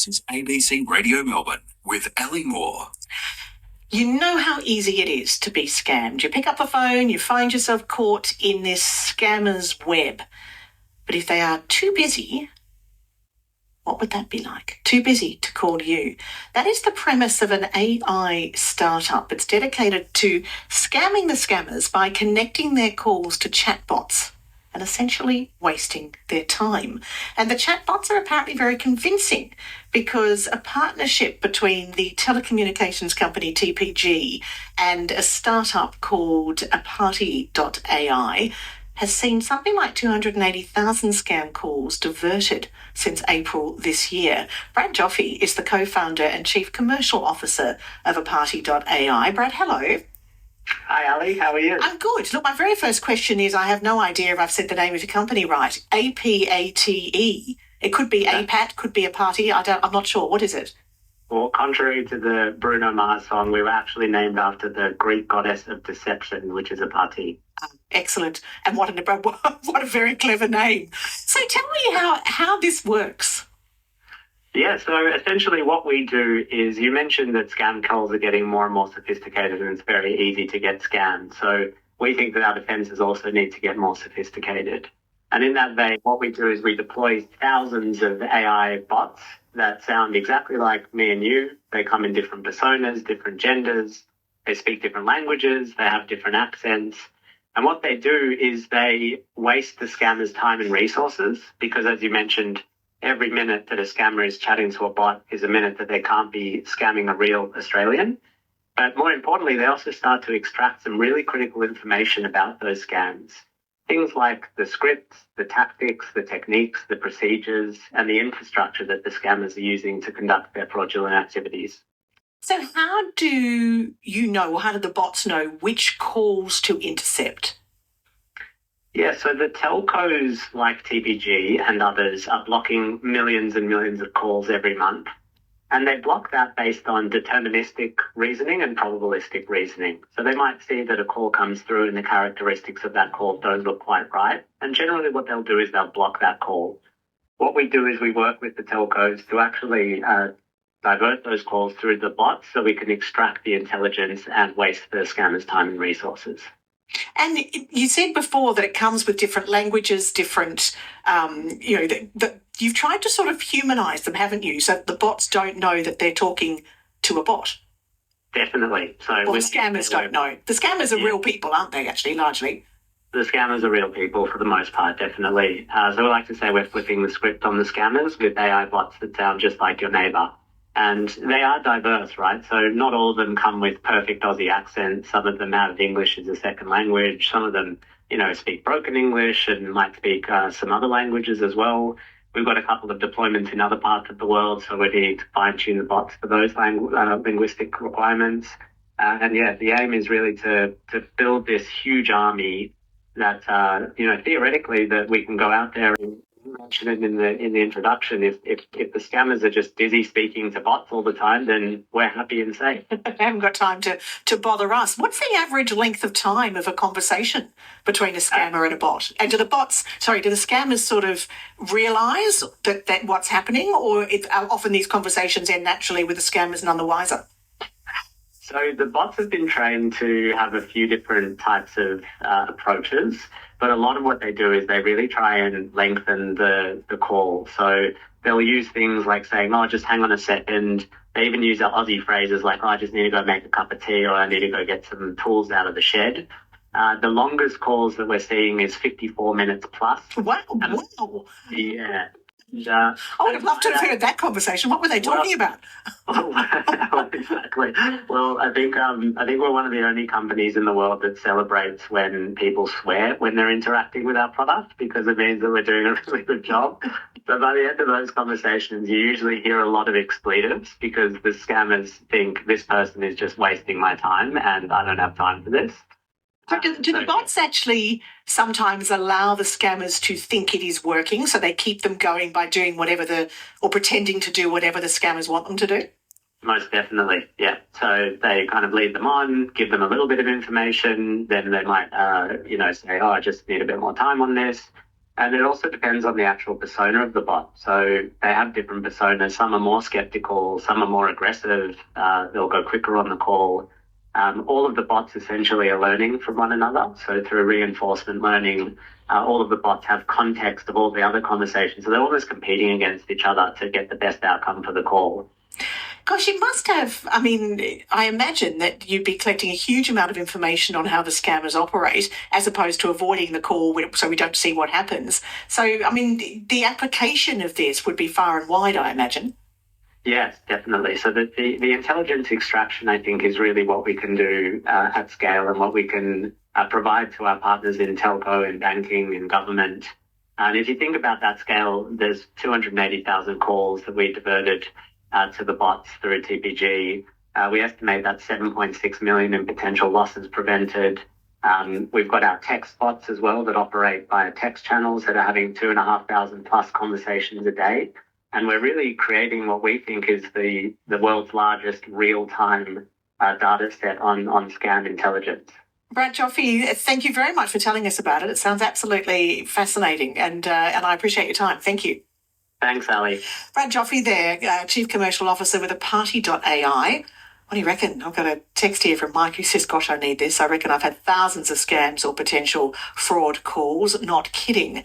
This is ABC Radio Melbourne with Ali Moore. You know how easy it is to be scammed. You pick up the phone, you find yourself caught in this scammer's web. But if they are too busy, what would that be like? Too busy to call you. That is the premise of an AI startup. It's dedicated to scamming the scammers by connecting their calls to chatbots and essentially wasting their time. And the chatbots are apparently very convincing because a partnership between the telecommunications company TPG and a startup called Apate.ai has seen something like 280,000 scam calls diverted since April this year. Brad Joffe is the co-founder and chief commercial officer of Apate.ai. Brad, hello. Hi, Ali. How are you? I'm good. Look, my very first question is, I have no idea if I've said the name of your company right. Apate. It could be APAT, could be a party. I'm not sure. What is it? Well, contrary to the Bruno Mars song, we were actually named after the Greek goddess of deception, which is Apate. Excellent. And what a very clever name. So tell me how this works. Yeah, so essentially what we do is, you mentioned that scam calls are getting more and more sophisticated and it's very easy to get scammed. So we think that our defenses also need to get more sophisticated. And in that vein, what we do is we deploy thousands of AI bots that sound exactly like me and you. They come in different personas, different genders. They speak different languages. They have different accents. And what they do is they waste the scammer's time and resources because, as you mentioned, every minute that a scammer is chatting to a bot is a minute that they can't be scamming a real Australian. But more importantly, they also start to extract some really critical information about those scams. Things like the scripts, the tactics, the techniques, the procedures, and the infrastructure that the scammers are using to conduct their fraudulent activities. So how do you know, or how do the bots know which calls to intercept? Yeah, so the telcos like TPG and others are blocking millions and millions of calls every month. And they block that based on deterministic reasoning and probabilistic reasoning. So they might see that a call comes through and the characteristics of that call don't look quite right. And generally what they'll do is they'll block that call. What we do is we work with the telcos to actually divert those calls through the bots so we can extract the intelligence and waste the scammers' time and resources. And you said before that it comes with different languages, different, you've tried to sort of humanise them, haven't you? So the bots don't know that they're talking to a bot. Definitely. Well, the scammers don't know. The scammers are real people, aren't they, actually, largely? The scammers are real people for the most part, definitely. So we like to say we're flipping the script on the scammers with AI bots that sound just like your neighbour. And they are diverse, right? So not all of them come with perfect Aussie accents. Some of them have English as a second language. Some of them, speak broken English and might speak some other languages as well. We've got a couple of deployments in other parts of the world, so we're needing to fine-tune the bots for those linguistic requirements. The aim is really to build this huge army that, theoretically that we can go out there and mention it in the introduction. If the scammers are just busy speaking to bots all the time, then we're happy and safe. They haven't got time to bother us. What's the average length of time of a conversation between a scammer and a bot? And do the scammers sort of realise that what's happening, or often these conversations end naturally with the scammers none the wiser? So the bots have been trained to have a few different types of approaches, but a lot of what they do is they really try and lengthen the call. So they'll use things like saying, just hang on a second. They even use our Aussie phrases like, I just need to go make a cup of tea, or I need to go get some tools out of the shed. The longest calls that we're seing is 54 minutes plus. Wow. Yeah. I would have loved to have heard that conversation. What were they talking about? Exactly. Well, I think we're one of the only companies in the world that celebrates when people swear when they're interacting with our product, because it means that we're doing a really good job. So by the end of those conversations, you usually hear a lot of expletives because the scammers think this person is just wasting my time and I don't have time for this. So do the bots actually sometimes allow the scammers to think it is working, so they keep them going by doing or pretending to do whatever the scammers want them to do? Most definitely, yeah. So they kind of lead them on, give them a little bit of information, then they might, say, I just need a bit more time on this. And it also depends on the actual persona of the bot. So they have different personas. Some are more skeptical, some are more aggressive. They'll go quicker on the call. All of the bots essentially are learning from one another. So through reinforcement learning, all of the bots have context of all the other conversations. So they're almost competing against each other to get the best outcome for the call. Gosh, you must have, I imagine that you'd be collecting a huge amount of information on how the scammers operate as opposed to avoiding the call so we don't see what happens. So, the application of this would be far and wide, I imagine. Yes, definitely. So the intelligence extraction, I think, is really what we can do at scale and what we can provide to our partners in telco, in banking, in government. And if you think about that scale, there's 280,000 calls that we diverted to the bots through TPG. We estimate that 7.6 million in potential losses prevented. We've got our text bots as well that operate via text channels that are having 2,500 plus conversations a day. And we're really creating what we think is the world's largest real-time data set on scam intelligence. Brad Joffe, thank you very much for telling us about it. It sounds absolutely fascinating, and I appreciate your time. Thank you. Thanks, Ali. Brad Joffe there, Chief Commercial Officer with Apate.ai. What do you reckon? I've got a text here from Mike who says, gosh, I need this. I reckon I've had thousands of scams or potential fraud calls. Not kidding.